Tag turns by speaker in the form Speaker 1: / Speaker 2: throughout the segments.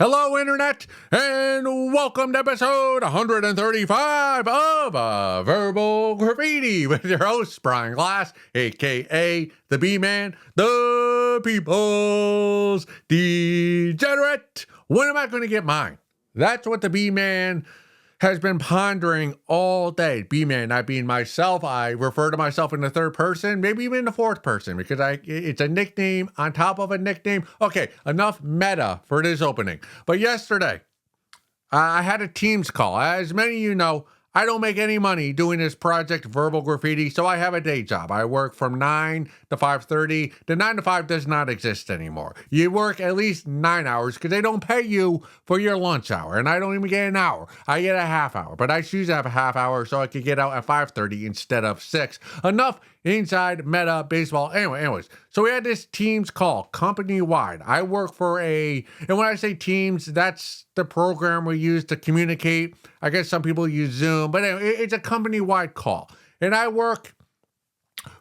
Speaker 1: Hello, Internet, and welcome to episode 135 of Verbal Graffiti with your host, Brian Glass, a.k.a. the B-Man, the People's Degenerate. When am I going to get mine? That's what the B-Man has been pondering all day. B-Man, not being myself. I refer to myself in the third person, maybe even the fourth person, because it's a nickname on top of a nickname. Okay, enough meta for this opening. But yesterday, I had a Teams call. As many of you know, I don't make any money doing this project, Verbal Graffiti, so I have a day job. I work from 9 to 5:30. The 9 to 5 does not exist anymore. You work at least 9 hours because they don't pay you for your lunch hour, and I don't even get an hour. I get a half hour, but I choose to have a half hour so I could get out at 5:30 instead of 6. Enough inside meta baseball. Anyways, so we had this Teams call, company-wide. I work for and when I say Teams, that's the program we use to communicate. I guess some people use Zoom, but anyway, it's a company-wide call. And I work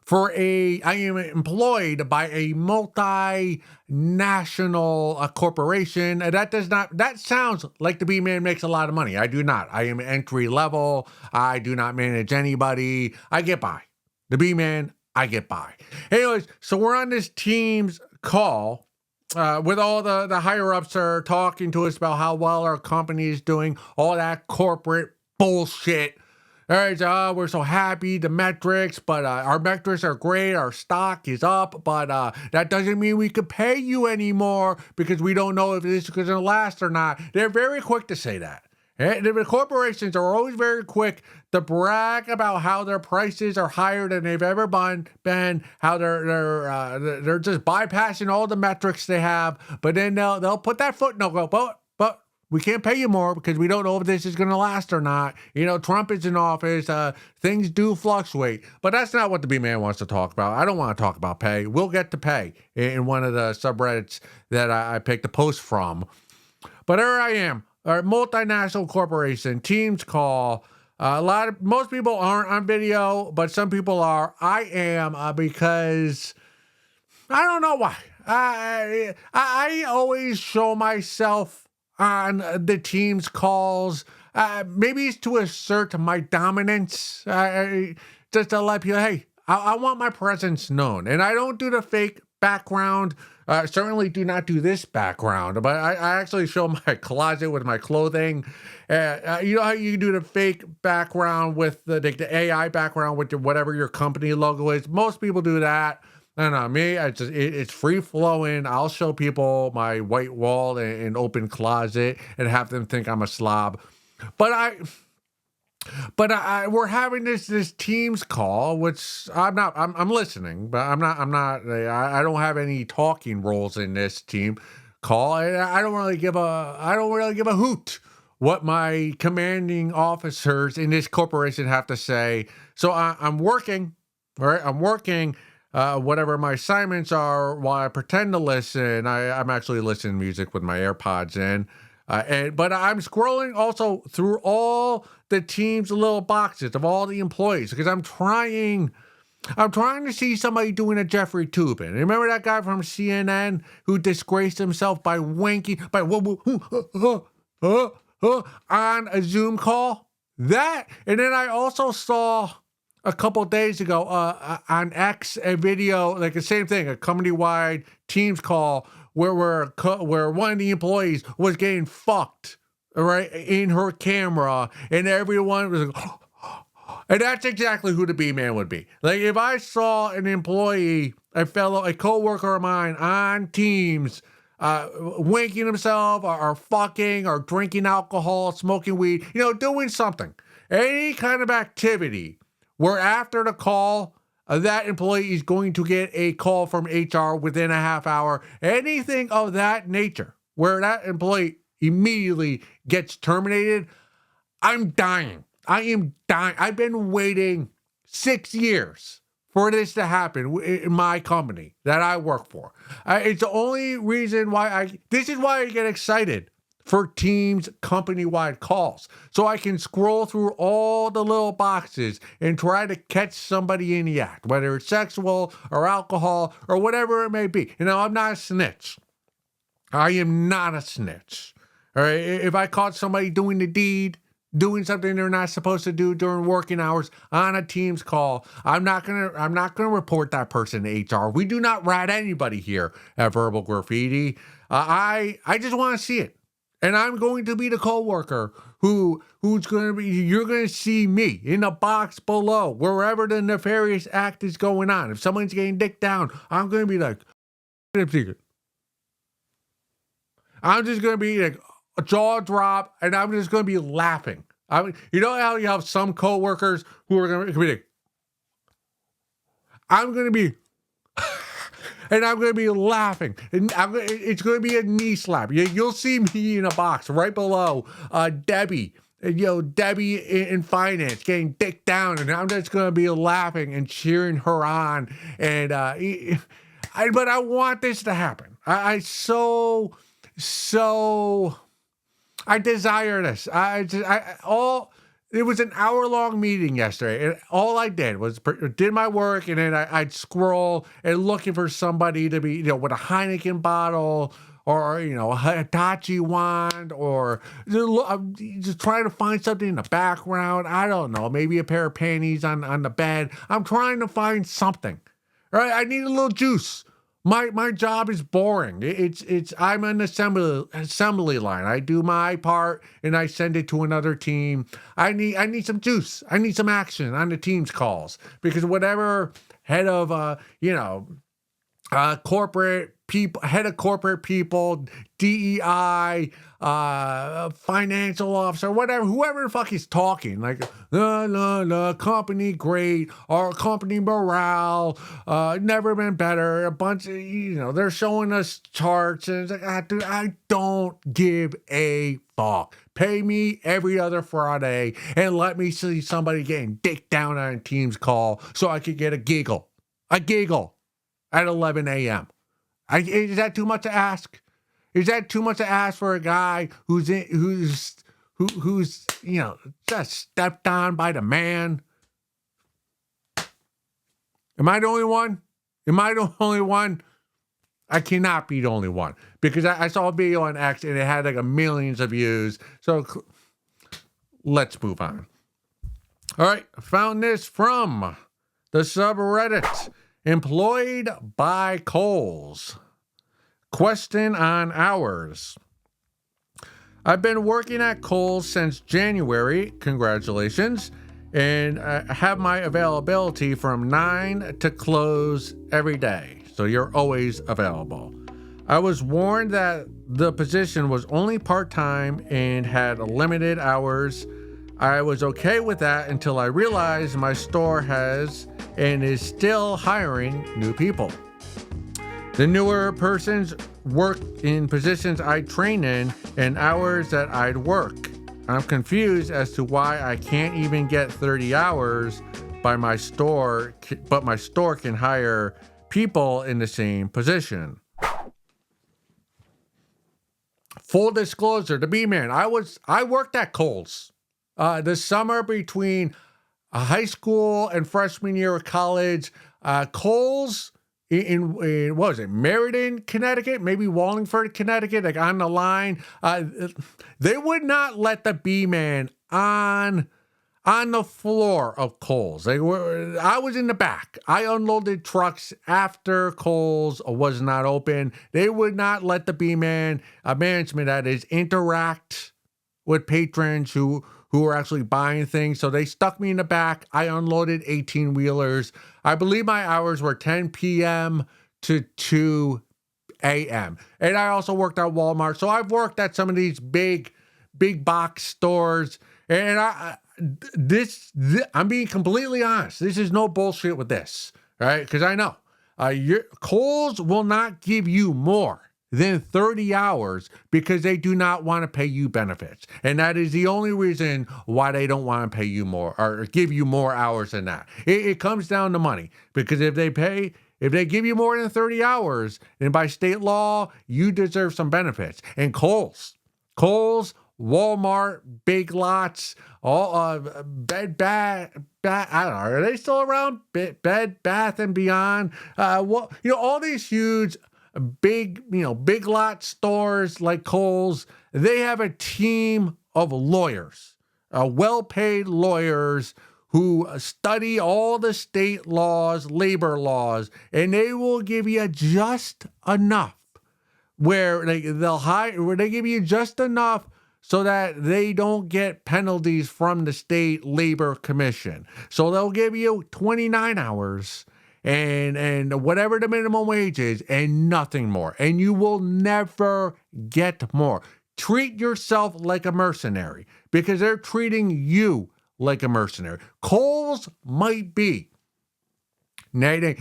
Speaker 1: for I am employed by a multinational corporation. That sounds like the B-Man makes a lot of money. I do not. I am entry level. I do not manage anybody. I get by. The B-Man, I get by. Anyways, so we're on this Teams call with all the higher-ups are talking to us about how well our company is doing, all that corporate bullshit. All right, so, we're so happy, the metrics, but our metrics are great, our stock is up, but that doesn't mean we could pay you anymore because we don't know if this is going to last or not. They're very quick to say that. And the corporations are always very quick to brag about how their prices are higher than they've ever been, how they're just bypassing all the metrics they have, but then they'll put that footnote, but we can't pay you more because we don't know if this is going to last or not. You know, Trump is in office. Things do fluctuate. But that's not what the B-Man wants to talk about. I don't want to talk about pay. We'll get to pay in one of the subreddits that I picked a post from. But here I am, a multinational corporation, Teams call. Most people aren't on video, but some people are. I am because I don't know why. I always show myself on the Teams calls. Maybe it's to assert my dominance, just to let people, hey, I want my presence known. And I don't do the fake background. Certainly do not do this background, but I actually show my closet with my clothing. You know how you do the fake background with the AI background with whatever your company logo is? Most people do that. No, me, it's free flowing. I'll show people my white wall and open closet and have them think I'm a slob. But we're having this Teams call, which I'm listening, but I don't have any talking roles in this team call. I don't really give a hoot what my commanding officers in this corporation have to say. So I'm working, all right? I'm working. Whatever my assignments are, while I pretend to listen, I'm actually listening to music with my AirPods in. But I'm scrolling also through all the Teams little boxes of all the employees because I'm trying to see somebody doing a Jeffrey Toobin. Remember that guy from CNN who disgraced himself by winking on a Zoom call? That, and then I also saw a couple days ago on X a video, like the same thing, a company-wide Teams call where one of the employees was getting fucked, right, in her camera, and everyone was like, and that's exactly who the B-Man would be. Like if I saw an employee, a coworker of mine on Teams, winking himself or fucking or drinking alcohol, smoking weed, doing something, any kind of activity, where after the call, that employee is going to get a call from HR within a half hour. Anything of that nature, where that employee immediately gets terminated, I'm dying. I am dying. I've been waiting 6 years for this to happen in my company that I work for. It's the only reason why this is why I get excited for Teams company-wide calls. So I can scroll through all the little boxes and try to catch somebody in the act, whether it's sexual or alcohol or whatever it may be. I'm not a snitch. I am not a snitch. All right, if I caught somebody doing the deed, doing something they're not supposed to do during working hours on a Teams call, I'm not gonna report that person to HR. We do not rat anybody here at Verbal Graffiti. I just want to see it. And I'm going to be the coworker who's going to be. You're going to see me in the box below, wherever the nefarious act is going on. If someone's getting dicked down, I'm going to be like, I'm just going to be like a jaw drop, and I'm just going to be laughing. I mean, you know how you have some coworkers who are going to be like, I'm going to be. And I'm going to be laughing. And it's going to be a knee slap. You'll see me in a box right below Debbie. Debbie in finance getting dicked down. And I'm just going to be laughing and cheering her on. And but I want this to happen. I desire this. It was an hour-long meeting yesterday, and all I did was did my work, and then I'd scroll and looking for somebody to be, with a Heineken bottle or, a Hitachi wand, or just trying to find something in the background. I don't know, maybe a pair of panties on the bed. I'm trying to find something, right? I need a little juice. My job is boring. I'm an assembly line. I do my part and I send it to another team. I need some juice. I need some action on the team's calls, because whatever head of corporate people, head of corporate people, DEI, financial officer, whatever, whoever the fuck is talking, like, company great, or company morale, never been better, a bunch of, they're showing us charts, and it's like, dude, I don't give a fuck. Pay me every other Friday and let me see somebody getting dicked down on a Teams call so I could get a giggle at 11 a.m. Is that too much to ask? Is that too much to ask for a guy who's just stepped on by the man? Am I the only one? I cannot be the only one, because I saw a video on X and it had like millions of views. So let's move on. All right, I found this from the subreddit. Employed by Kohl's. Question on hours. I've been working at Kohl's since January. Congratulations. And I have my availability from 9 to close every day. So you're always available. I was warned that the position was only part-time and had limited hours. I was okay with that until I realized my store has and is still hiring new people. The newer persons work in positions I train in and hours that I'd work. I'm confused as to why I can't even get 30 hours by my store, but my store can hire people in the same position. Full disclosure, the B-Man, I worked at Kohl's. The summer between high school and freshman year of college, Kohl's in what was it, Meriden, Connecticut, maybe Wallingford, Connecticut, like on the line. They would not let the B-Man on the floor of Kohl's. I was in the back. I unloaded trucks after Kohl's was not open. They would not let the B-Man, management that is, interact with patrons who are actually buying things. So they stuck me in the back. I unloaded 18-wheelers. I believe my hours were 10 p.m. to 2 a.m. And I also worked at Walmart. So I've worked at some of these big box stores. And I'm being completely honest. This is no bullshit with this, right? Because I know Kohl's will not give you more than 30 hours because they do not want to pay you benefits. And that is the only reason why they don't want to pay you more or give you more hours than that. It comes down to money, because if they give you more than 30 hours, then by state law, you deserve some benefits. And Kohl's, Walmart, Big Lots, all Bed Bath, I don't know, are they still around? Bed Bath and Beyond, all these huge big lot stores like Kohl's, they have a team of lawyers, well-paid lawyers who study all the state laws, labor laws, and they will give you just enough where they give you just enough so that they don't get penalties from the state labor commission. So they'll give you 29 hours and whatever the minimum wage is and nothing more. And you will never get more. Treat yourself like a mercenary because they're treating you like a mercenary. Kohl's might be. Working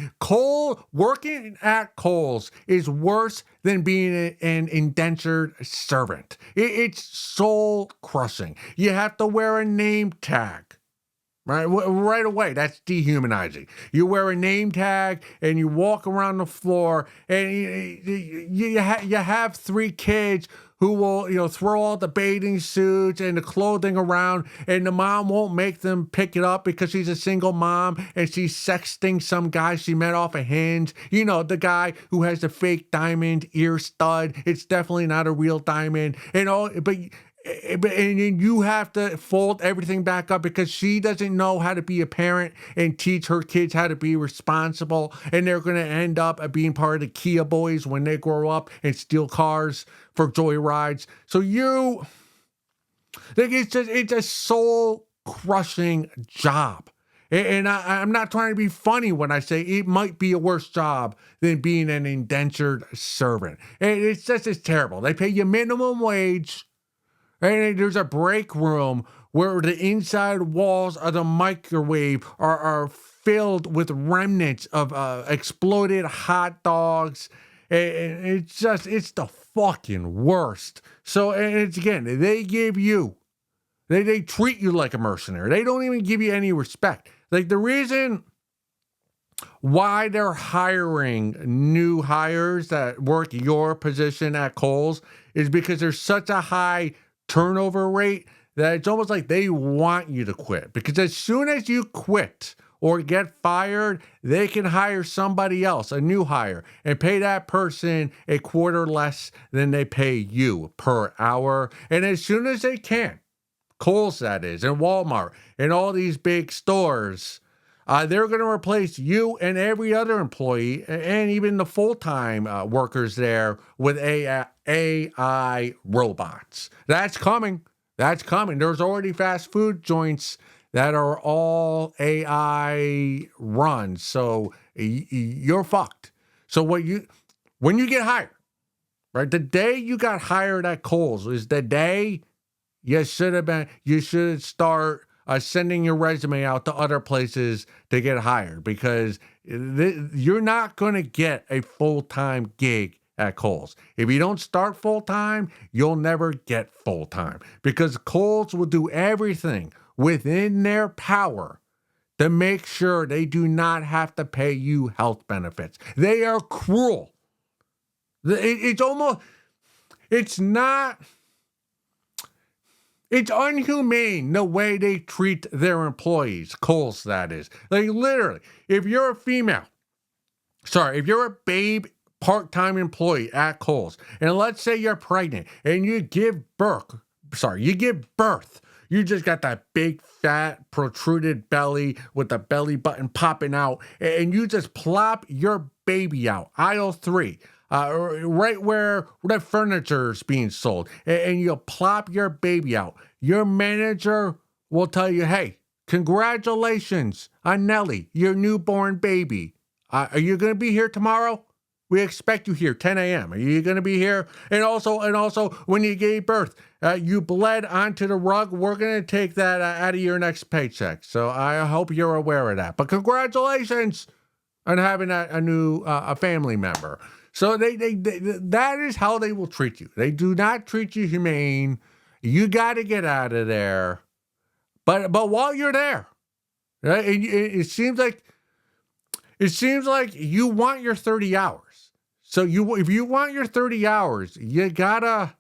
Speaker 1: at Kohl's is worse than being an indentured servant. It's soul crushing. You have to wear a name tag. Right away, that's dehumanizing. You wear a name tag and you walk around the floor, and you have 3 kids who will, throw all the bathing suits and the clothing around, and the mom won't make them pick it up because she's a single mom and she's sexting some guy she met off a Hinge. The guy who has the fake diamond ear stud. It's definitely not a real diamond. And you have to fold everything back up because she doesn't know how to be a parent and teach her kids how to be responsible. And they're going to end up being part of the Kia boys when they grow up and steal cars for joyrides. So it's a soul crushing job. And I'm not trying to be funny when I say it might be a worse job than being an indentured servant. And it's terrible. They pay you minimum wage. And there's a break room where the inside walls of the microwave are filled with remnants of exploded hot dogs. And it's the fucking worst. So, and it's again, they treat you like a mercenary. They don't even give you any respect. Like the reason why they're hiring new hires that work your position at Kohl's is because there's such a high turnover rate that it's almost like they want you to quit, because as soon as you quit or get fired, they can hire somebody else, a new hire, and pay that person a quarter less than they pay you per hour. And as soon as they can, Kohl's that is, and Walmart and all these big stores, they're going to replace you and every other employee and even the full-time workers there with AI robots. That's coming. There's already fast food joints that are all AI run. So you're fucked. So when you get hired, right? The day you got hired at Kohl's is the day you should start sending your resume out to other places to get hired, because you're not going to get a full-time gig at Kohl's. If you don't start full-time, you'll never get full-time, because Kohl's will do everything within their power to make sure they do not have to pay you health benefits. They are cruel. It's unhumane the way they treat their employees, Kohl's that is. Like literally, if you're a babe part-time employee at Kohl's, and let's say you're pregnant and you give birth, you just got that big fat protruded belly with the belly button popping out, and you just plop your baby out, aisle 3. Right where the furniture's being sold, and you plop your baby out. Your manager will tell you, hey, congratulations on Nelly, your newborn baby. Are you going to be here tomorrow? We expect you here, 10 a.m. Are you going to be here? And also, when you gave birth, you bled onto the rug. We're going to take that out of your next paycheck. So I hope you're aware of that. But congratulations on having a new family member. So that is how they will treat you. They do not treat you humane. You got to get out of there. But while you're there, right, it seems like you want your 30 hours. So if you want your 30 hours, you gotta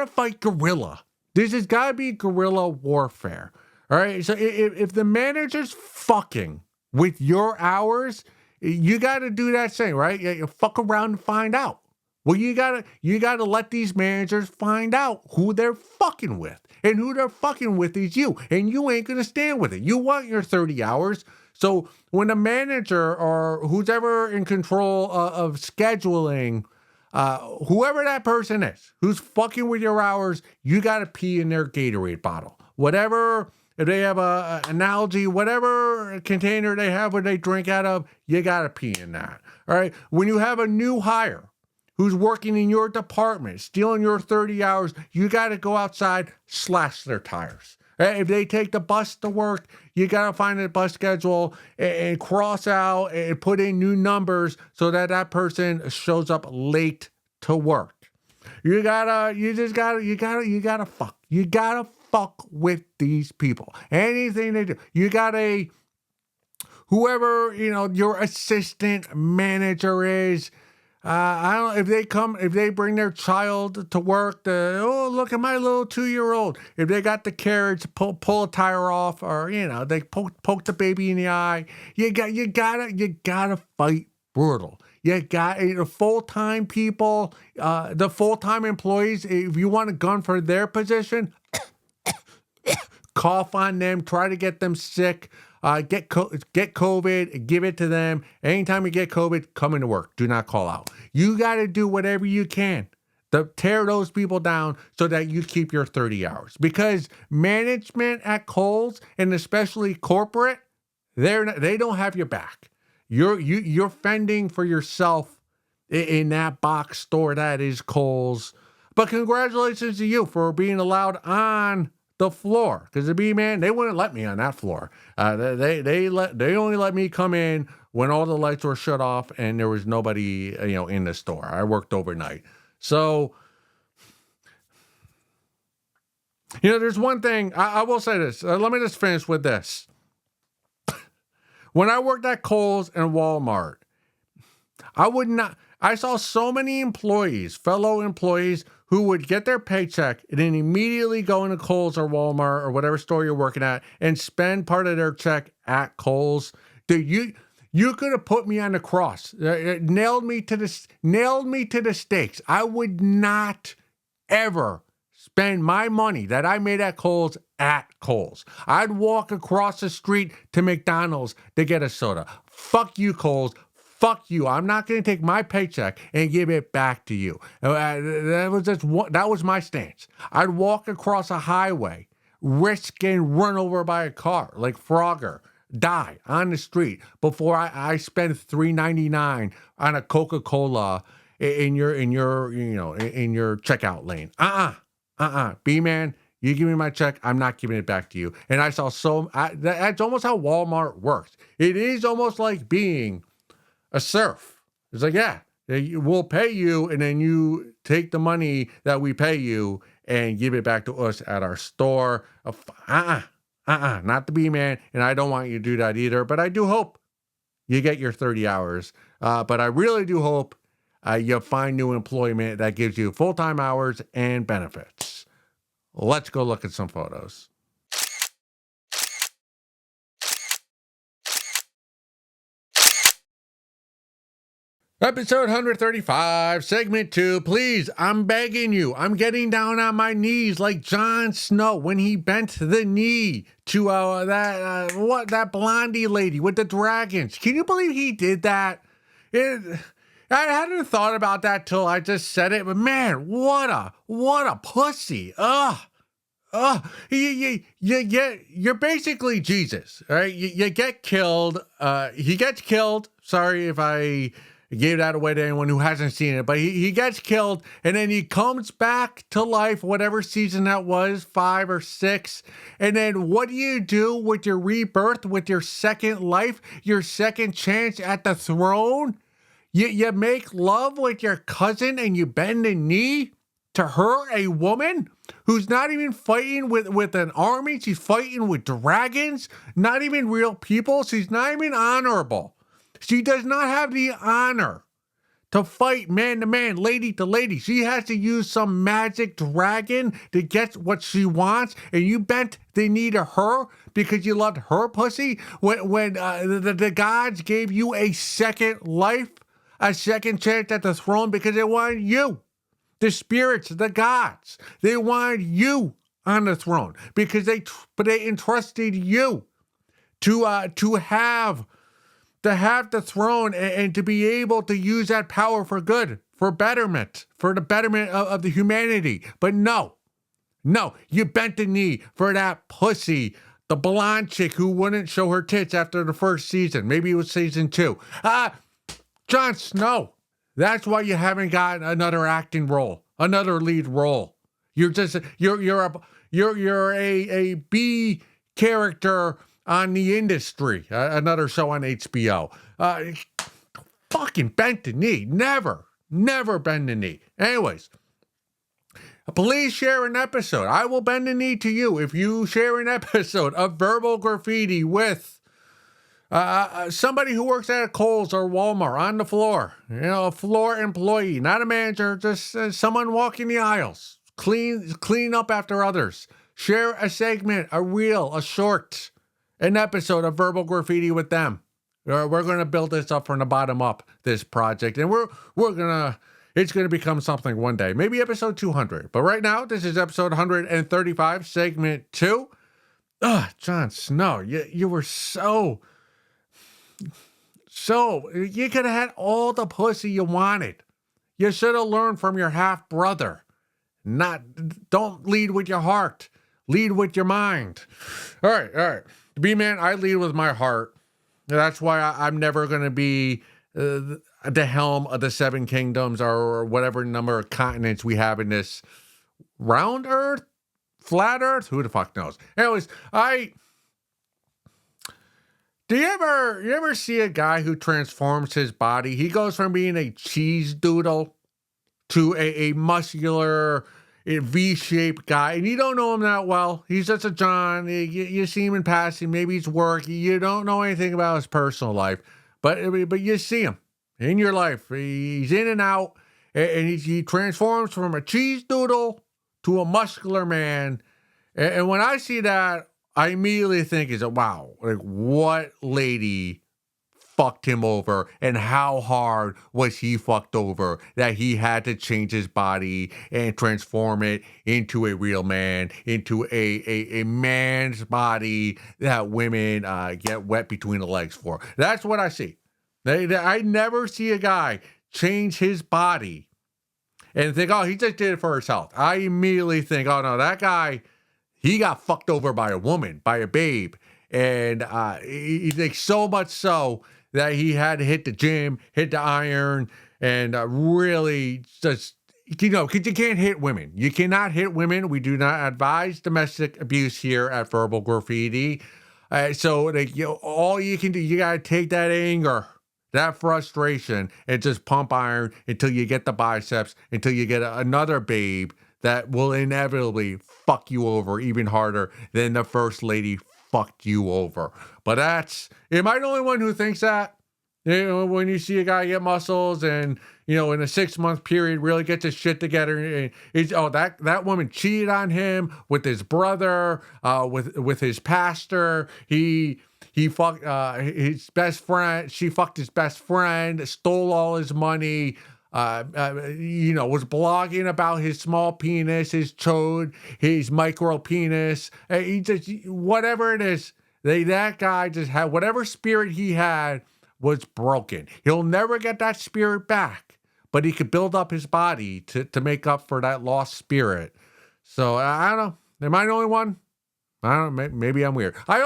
Speaker 1: fight guerrilla. This has got to be guerrilla warfare. All right. So if the manager's fucking with your hours, You got to do that thing, right? You fuck around and find out. Well, you gotta let these managers find out who they're fucking with. And who they're fucking with is you. And you ain't gonna stand with it. You want your 30 hours. So when a manager or who's ever in control of scheduling, whoever that person is, who's fucking with your hours, you gotta pee in their Gatorade bottle. Whatever, if they have a analogy, whatever container they have where they drink out of, you gotta pee in that. All right. When you have a new hire who's working in your department, stealing your 30 hours, you got to go outside, slash their tires. If they take the bus to work, you got to find a bus schedule and cross out and put in new numbers so that that person shows up late to work. You gotta fuck with these people. Anything they do, you gotta, whoever, your assistant manager is, I don't know if they bring their child to work, look at my little 2-year-old. If they got the carriage, pull a tire off, or they poke the baby in the eye. You gotta fight brutal. You got the full-time people, the full-time employees. If you want a gun for their position, cough on them, try to get them sick. Get COVID, give it to them. Anytime you get COVID, come into work. Do not call out. You got to do whatever you can to tear those people down so that you keep your 30 hours. Because management at Kohl's, and especially corporate, they don't have your back. You're fending for yourself in that box store that is Kohl's. But congratulations to you for being allowed on the floor, because the B-Man, they wouldn't let me on that floor. They only let me come in when all the lights were shut off and there was nobody in the store. I worked overnight. So there's one thing I will say this. Let me just finish with this. When I worked at Kohl's and Walmart, I saw so many fellow employees, who would get their paycheck and then immediately go into Kohl's or Walmart or whatever store you're working at and spend part of their check at Kohl's. Dude, you could have put me on the cross, nailed me to the stakes. I would not ever spend my money that I made at Kohl's at Kohl's. I'd walk across the street to McDonald's to get a soda. Fuck you, Kohl's. Fuck you. I'm not going to take my paycheck and give it back to you. That was my stance. I'd walk across a highway, risk getting run over by a car like Frogger, die on the street before I spend $3.99 on a Coca-Cola in your checkout lane. B-Man, you give me my check, I'm not giving it back to you. And I saw that's almost how Walmart works. It is almost like being a serf. It's like, yeah, we'll pay you, and then you take the money that we pay you and give it back to us at our store. Not the B-Man, and I don't want you to do that either. But I do hope you get your 30 hours. But I really do hope you find new employment that gives you full-time hours and benefits. Let's go look at some photos. Episode 135, segment 2. Please, I'm begging you. I'm getting down on my knees like Jon Snow when he bent the knee to that blondie lady with the dragons. Can you believe he did that? I hadn't thought about that till I just said it, but man, what a pussy. You're basically Jesus, right? You get killed. He gets killed. Sorry if I gave that away to anyone who hasn't seen it, but he gets killed, and then he comes back to life, whatever season that was, 5 or 6. And then what do you do with your rebirth, with your second life, your second chance at the throne? You make love with your cousin and you bend the knee to her, a woman who's not even fighting with an army. She's fighting with dragons, not even real people. She's not even honorable. She does not have the honor to fight man to man, lady to lady. She has to use some magic dragon to get what she wants, and you bent the knee to her because you loved her pussy when the gods gave you a second life, a second chance at the throne because they wanted you. The spirits, the gods, they wanted you on the throne because they entrusted you to have the throne and to be able to use that power for good, for betterment, for the betterment of the humanity. But no, you bent the knee for that pussy, the blonde chick who wouldn't show her tits after the first season. Maybe it was season 2. Jon Snow. That's why you haven't gotten another acting role, another lead role. You're just you're a B character on The Industry, another show on HBO. Fucking bent the knee. Never bend the knee. Anyways, please share an episode. I will bend the knee to you if you share an episode of Verbal Graffiti with somebody who works at a Kohl's or Walmart on the floor. You know, a floor employee, not a manager, just someone walking the aisles. Clean up after others. Share a segment, a reel, a short, an episode of Verbal Graffiti with them. We're going to build this up from the bottom up, this project, and it's going to become something one day, maybe episode 200. But right now, this is episode 135, segment 2. Jon Snow, you were so, you could have had all the pussy you wanted. You should have learned from your half brother. Don't lead with your heart. Lead with your mind. All right. B-Man, I lead with my heart. That's why I'm never going to be the helm of the 7 kingdoms or whatever number of continents we have in this round earth, flat earth, who the fuck knows. Anyways, do you ever see a guy who transforms his body? He goes from being a cheese doodle to a muscular V-shaped guy, and you don't know him that well. He's just a John. You see him in passing. Maybe he's working. You don't know anything about his personal life, but you see him in your life. He's in and out, and he transforms from a cheese doodle to a muscular man. And when I see that, I immediately think, wow, like what lady fucked him over, and how hard was he fucked over that he had to change his body and transform it into a real man, into a man's body that women get wet between the legs for. That's what I see. I never see a guy change his body and think, oh, he just did it for his health. I immediately think, oh no, that guy, he got fucked over by a woman, by a babe, and he thinks so much so that he had to hit the gym, hit the iron, and really just, because you can't hit women. You cannot hit women. We do not advise domestic abuse here at Verbal Graffiti. So all you can do, you got to take that anger, that frustration, and just pump iron until you get the biceps, until you get another babe that will inevitably fuck you over even harder than the first lady fucked you over. But am I the only one who thinks that? You know, when you see a guy get muscles and, in a 6-month period really gets his shit together, and that woman cheated on him with his brother, with his pastor. He fucked his best friend. She fucked his best friend, stole all his money. Was blogging about his small penis, his chode, his micro penis. He just, whatever it is, that guy just had, whatever spirit he had was broken. He'll never get that spirit back, but he could build up his body to make up for that lost spirit. So I don't know. Am I the only one? I don't know. Maybe I'm weird. I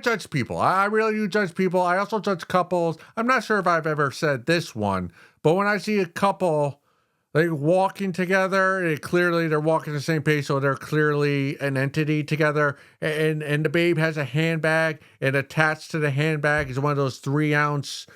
Speaker 1: judge people. I really do judge people. I also judge couples. I'm not sure if I've ever said this one, but when I see a couple walking together, clearly they're walking the same pace, so they're clearly an entity together. And the babe has a handbag, and attached to the handbag is one of those 3-ounce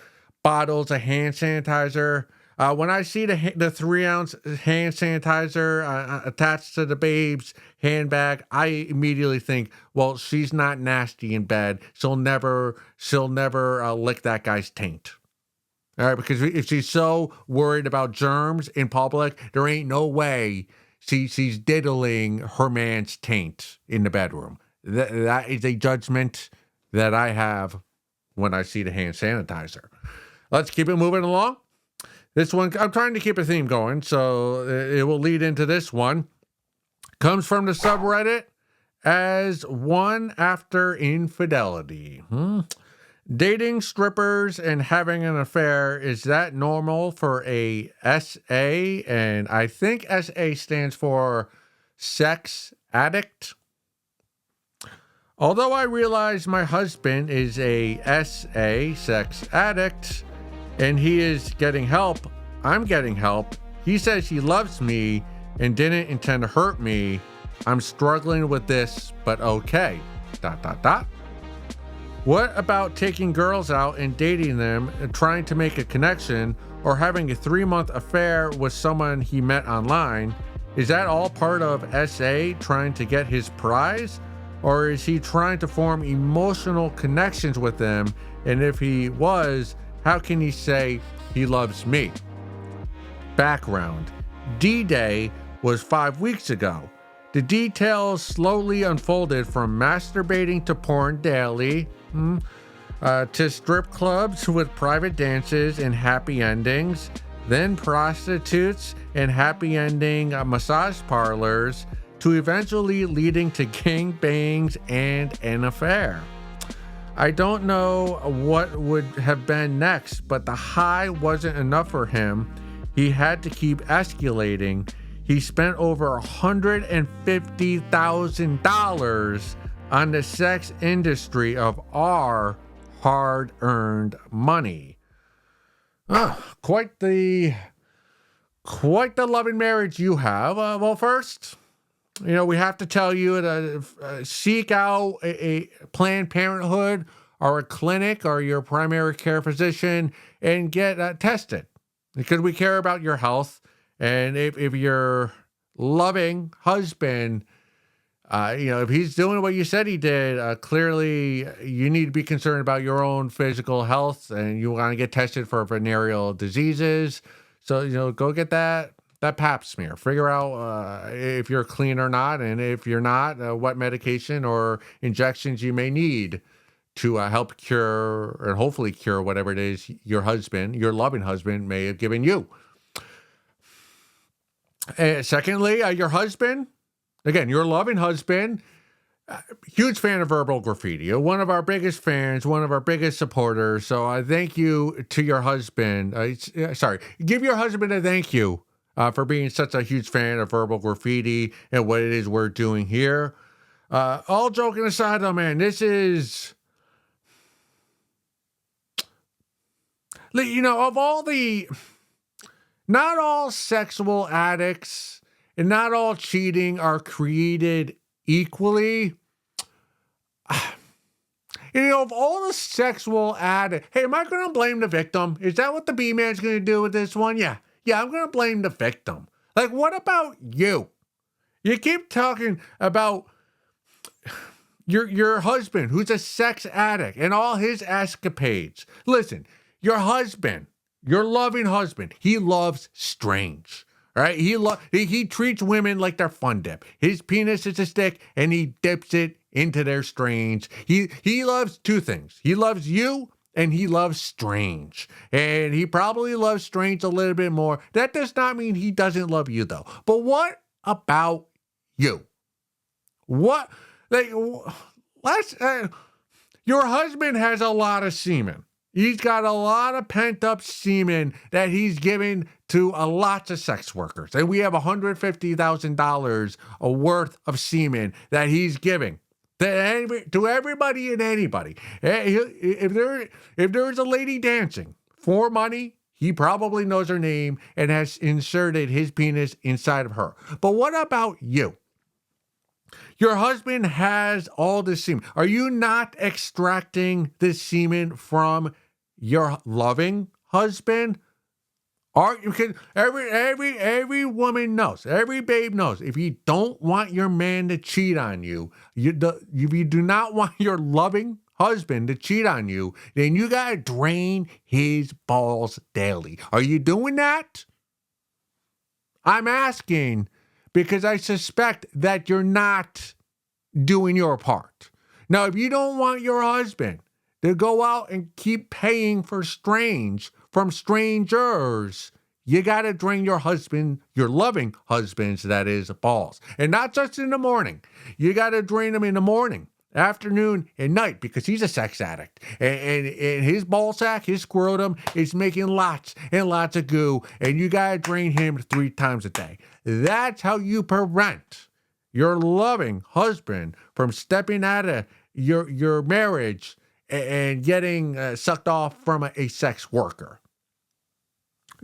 Speaker 1: bottles of hand sanitizer. When I see the 3-ounce hand sanitizer attached to the babe's handbag, I immediately think, well, she's not nasty in bed. She'll never lick that guy's taint. All right, because if she's so worried about germs in public, there ain't no way she's diddling her man's taint in the bedroom. That is a judgment that I have when I see the hand sanitizer. Let's keep it moving along. This one, I'm trying to keep a theme going, so it will lead into this one. Comes from the subreddit as one after infidelity. Dating strippers and having an affair, is that normal for a SA? And I think SA stands for sex addict. Although I realize my husband is a SA, sex addict, and he is getting help, I'm getting help. He says he loves me and didn't intend to hurt me. I'm struggling with this, but okay. ... What about taking girls out and dating them and trying to make a connection, or having a 3-month affair with someone he met online? Is that all part of SA trying to get his prize? Or is he trying to form emotional connections with them? And if he was, how can he say he loves me? Background: D-Day was 5 weeks ago. The details slowly unfolded from masturbating to porn daily, to strip clubs with private dances and happy endings, then prostitutes and happy ending massage parlors, to eventually leading to gangbangs and an affair. I don't know what would have been next, but the high wasn't enough for him. He had to keep escalating. He spent over $150,000 on the sex industry of our hard-earned money. Quite the loving marriage you have. Well, first, we have to tell you to seek out a Planned Parenthood or a clinic or your primary care physician and get tested, because we care about your health. And if your loving husband, if he's doing what you said he did, clearly you need to be concerned about your own physical health, and you want to get tested for venereal diseases. So, go get that pap smear. Figure out if you're clean or not, and if you're not, what medication or injections you may need to help cure and hopefully cure whatever it is your loving husband, may have given you. Secondly, your husband, again, your loving husband, huge fan of Verbal Graffiti, one of our biggest fans, one of our biggest supporters. So I thank you to your husband. Give your husband a thank you for being such a huge fan of Verbal Graffiti and what it is we're doing here. All joking aside, though, man, this is, of all the... Not all sexual addicts and not all cheating are created equally. Of all the sexual addicts, hey, am I going to blame the victim? Is that what the B-Man's going to do with this one? Yeah, I'm going to blame the victim. Like, what about you? You keep talking about your husband, who's a sex addict, and all his escapades. Listen, your husband, your loving husband, he loves strange, right? He treats women like they're fun dip. His penis is a stick, and he dips it into their strange. He loves two things. He loves you, and he loves strange. And he probably loves strange a little bit more. That does not mean he doesn't love you, though. But what about you? What, your husband has a lot of semen. He's got a lot of pent-up semen that he's giving to lots of sex workers. And we have $150,000 worth of semen that he's giving to everybody and anybody. If there is a lady dancing for money, he probably knows her name and has inserted his penis inside of her. But what about you? Your husband has all this semen. Are you not extracting this semen from your loving husband? Every woman knows, every babe knows, if you don't want your man to cheat on you, if you do not want your loving husband to cheat on you, then you got to drain his balls daily. Are you doing that? I'm asking because I suspect that you're not doing your part. Now, if you don't want your husband to go out and keep paying from strangers, you got to drain your husband, your loving husband's, that is, balls. And not just in the morning. You got to drain him in the morning, afternoon, and night, because he's a sex addict. And his ball sack, his scrotum, is making lots and lots of goo. And you got to drain him 3 times a day. That's how you prevent your loving husband from stepping out of your marriage and getting sucked off from a sex worker.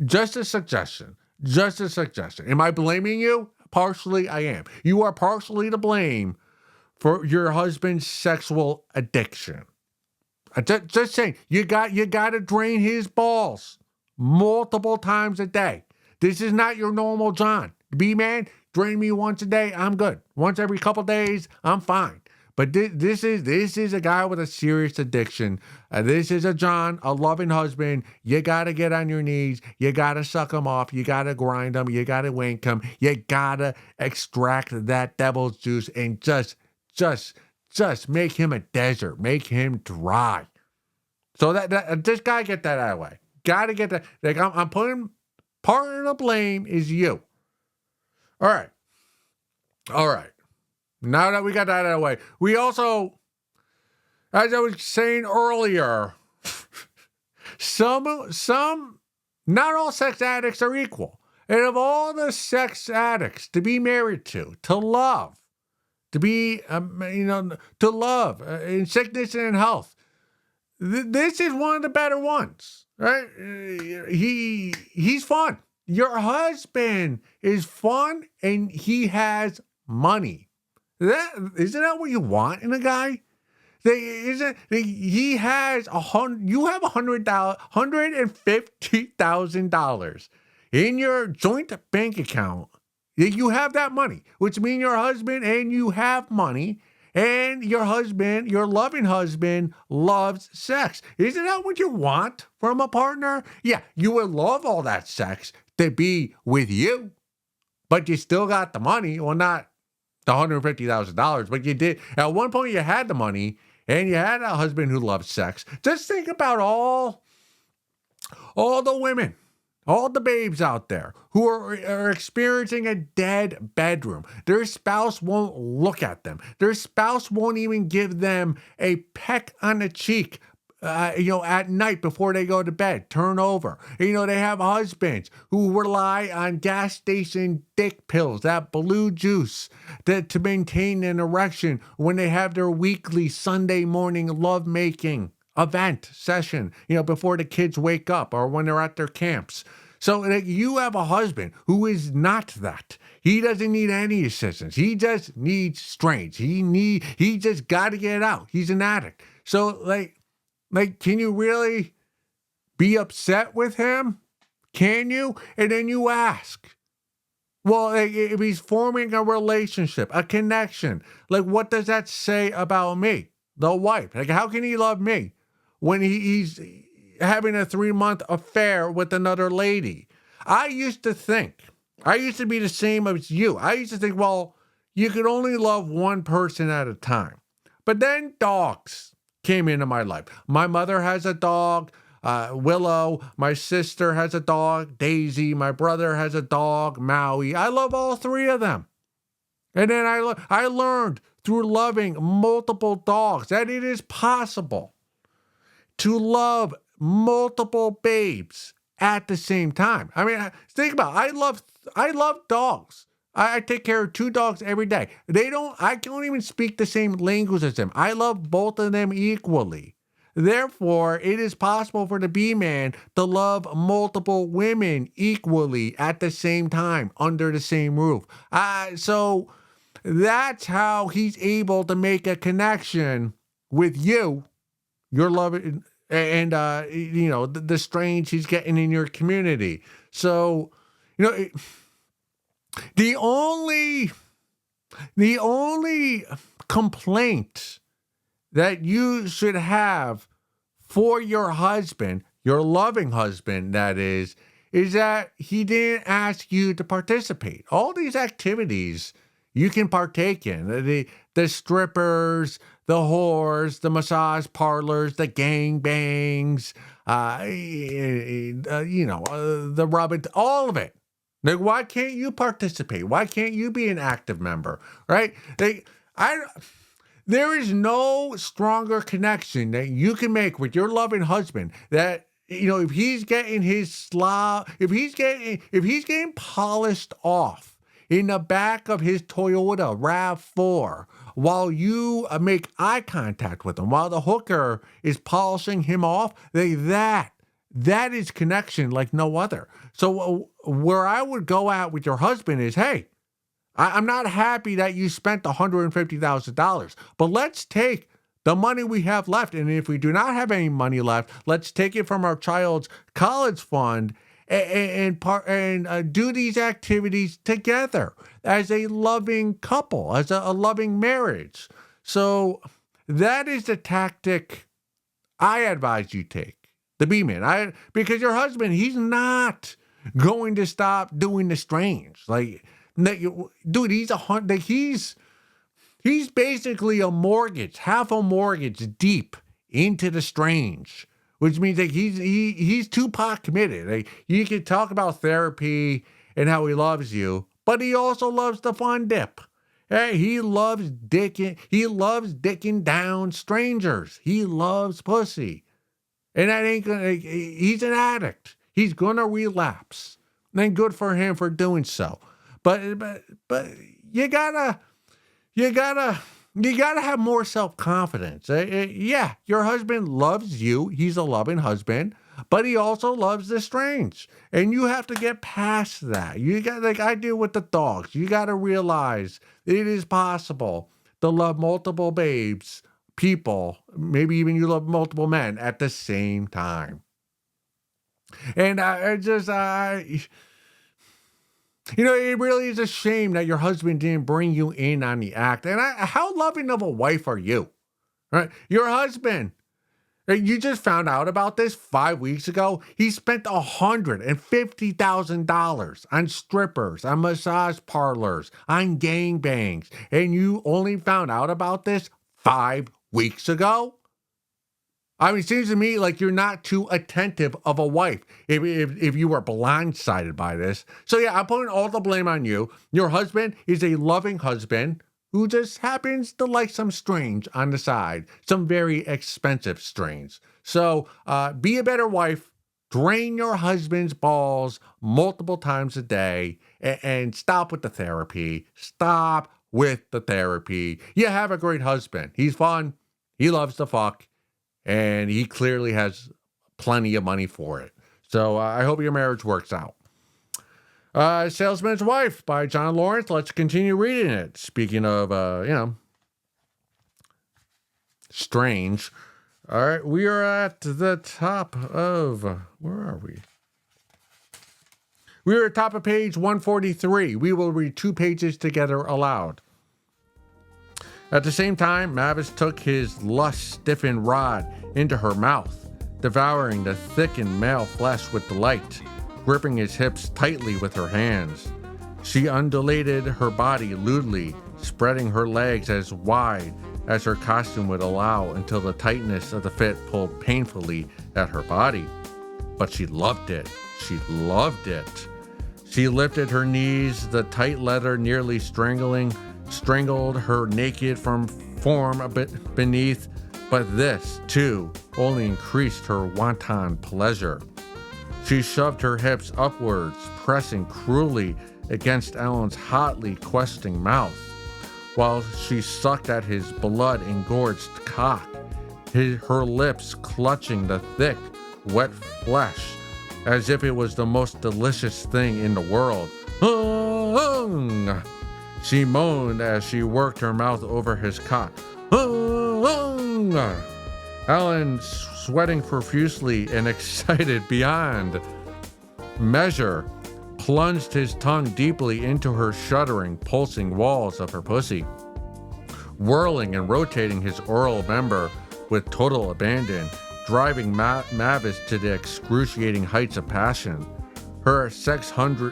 Speaker 1: Just a suggestion. Am I blaming you? Partially, I am. You are partially to blame for your husband's sexual addiction. Just saying, you got to drain his balls multiple times a day. This is not your normal John. B-man, drain me once a day, I'm good. Once every couple days, I'm fine. But this is a guy with a serious addiction. This is a John, a loving husband. You got to get on your knees. You got to suck him off. You got to grind him. You got to wank him. You got to extract that devil's juice and just make him a desert. Make him dry. So that just got to get that out of the way. Got to get that. Like I'm putting, part of the blame is you. All right. Now that we got that out of the way, we also, as I was saying earlier, not all sex addicts are equal. And of all the sex addicts to be married to love, to be, to love in sickness and in health, this is one of the better ones, right? He's fun. Your husband is fun and he has money. Isn't that what you want in a guy? He has you have $150,000 in your joint bank account. You have that money, which means your husband and you have money, and your husband, your loving husband, loves sex. Isn't that what you want from a partner? Yeah, you would love all that sex to be with you, but you still got the money. Well, not the $150,000, but you did. At one point, you had the money and you had a husband who loved sex. Just think about all the women, all the babes out there who are experiencing a dead bedroom. Their spouse won't look at them. Their spouse won't even give them a peck on the cheek. At night before they go to bed, turn over. They have husbands who rely on gas station dick pills, that blue juice, to maintain an erection when they have their weekly Sunday morning lovemaking event session, before the kids wake up or when they're at their camps. So you have a husband who is not that. He doesn't need any assistance. He just needs strength. He just got to get it out. He's an addict. So can you really be upset with him? Can you? And then you ask, well, if he's forming a relationship, a connection, what does that say about me, the wife? How can he love me when he's having a 3-month affair with another lady? I used to be the same as you. I used to think, well, you could only love one person at a time. But then dogs came into my life. My mother has a dog, Willow. My sister has a dog, Daisy. My brother has a dog, Maui. I love all 3 of them. And then I learned through loving multiple dogs that it is possible to love multiple babes at the same time. I mean, think about it. I love dogs. I take care of 2 dogs every day. I don't even speak the same language as them. I love both of them equally. Therefore, it is possible for the B-man to love multiple women equally at the same time under the same roof. So that's how he's able to make a connection with you, your love, and the strange he's getting in your community. So, the only complaint that you should have for your husband, your loving husband, that is that he didn't ask you to participate. All these activities you can partake in the strippers, the whores, the massage parlors, the gangbangs, the rubbing, all of it. Like, why can't you participate? Why can't you be an active member? Right? There is no stronger connection that you can make with your loving husband that, if he's getting if he's getting polished off in the back of his Toyota RAV4 while you make eye contact with him, while the hooker is polishing him off, that is connection like no other. So where I would go out with your husband is, hey, I'm not happy that you spent $150,000, but let's take the money we have left. And if we do not have any money left, let's take it from our child's college fund and do these activities together as a loving couple, as a loving marriage. So that is the tactic I advise you take, the B-man. Because your husband, he's not going to stop doing the strange. Like, dude, he's basically half a mortgage deep into the strange, which means that he's Tupac committed. Like, you can talk about therapy and how he loves you, but he also loves the fun dip. Hey, he loves dicking down strangers. He loves pussy. And that ain't gonna, he's an addict. He's gonna relapse. And good for him for doing so. But you gotta have more self-confidence. Yeah, your husband loves you. He's a loving husband, but he also loves the strange. And you have to get past that. You got, like I do with the dogs. You got to realize it is possible to love multiple babes, people, maybe even you love multiple men at the same time. And it really is a shame that your husband didn't bring you in on the act. And how loving of a wife are you? Right? Your husband, you just found out about this 5 weeks ago. He spent $150,000 on strippers, on massage parlors, on gangbangs. And you only found out about this 5 weeks ago? I mean, it seems to me like you're not too attentive of a wife if you were blindsided by this. So yeah, I'm putting all the blame on you. Your husband is a loving husband who just happens to like some strange on the side, some very expensive strange. So be a better wife, drain your husband's balls multiple times a day, and stop with the therapy. Stop with the therapy. You have a great husband. He's fun. He loves to fuck. And he clearly has plenty of money for it. So I hope your marriage works out. Salesman's Wife by John Lawrence. Let's continue reading it. Speaking of, strange. All right, we are at the top of, where are we? We are at top of page 143. We will read 2 pages together aloud. At the same time, Mavis took his lust-stiffened rod into her mouth, devouring the thickened male flesh with delight, gripping his hips tightly with her hands. She undulated her body lewdly, spreading her legs as wide as her costume would allow until the tightness of the fit pulled painfully at her body. But she loved it. She loved it. She lifted her knees, the tight leather nearly strangled her naked form a bit beneath, but this, too, only increased her wanton pleasure. She shoved her hips upwards, pressing cruelly against Ellen's hotly questing mouth, while she sucked at his blood-engorged cock, her lips clutching the thick, wet flesh, as if it was the most delicious thing in the world. She moaned as she worked her mouth over his cock. Ellen, sweating profusely and excited beyond measure, plunged his tongue deeply into her shuddering, pulsing walls of her pussy. whirling and rotating his oral member with total abandon, driving Mavis to the excruciating heights of passion. Her sex-hungry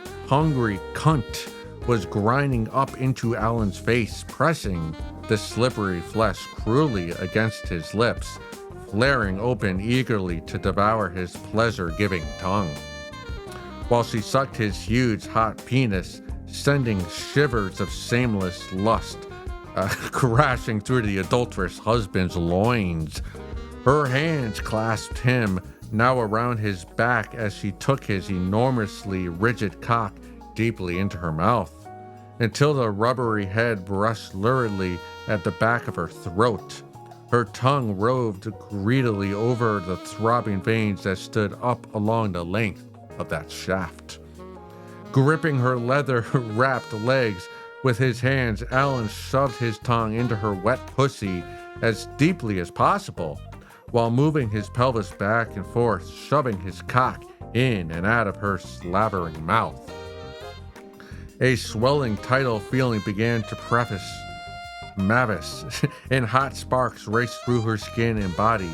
Speaker 1: cunt was grinding up into Alan's face, pressing the slippery flesh cruelly against his lips, flaring open eagerly to devour his pleasure-giving tongue. While she sucked his huge, hot penis, sending shivers of shameless lust crashing through the adulterous husband's loins. Her hands clasped him, now around his back, as she took his enormously rigid cock deeply into her mouth, until the rubbery head brushed luridly at the back of her throat. Her tongue roved greedily over the throbbing veins that stood up along the length of that shaft. Gripping her leather-wrapped legs with his hands, Alan shoved his tongue into her wet pussy as deeply as possible, while moving his pelvis back and forth, shoving his cock in and out of her slavering mouth. A swelling tidal feeling began to preface Mavis, and hot sparks raced through her skin and body.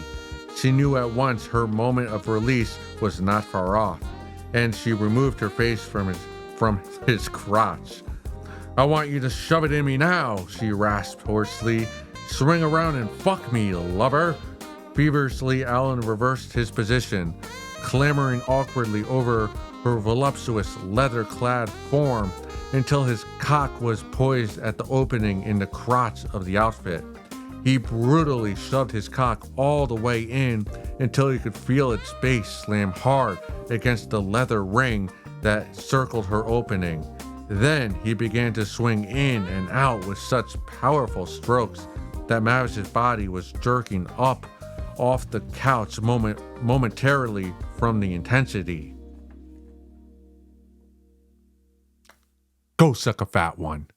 Speaker 1: She knew at once her moment of release was not far off, and she removed her face from his crotch. "I want you to shove it in me now," she rasped hoarsely. "Swing around and fuck me, lover." Feverishly, Alan reversed his position, clambering awkwardly over her voluptuous leather-clad form until his cock was poised at the opening in the crotch of the outfit. He brutally shoved his cock all the way in until he could feel its base slam hard against the leather ring that circled her opening. Then he began to swing in and out with such powerful strokes that Mavis's body was jerking up off the couch momentarily from the intensity. Go suck a fat one.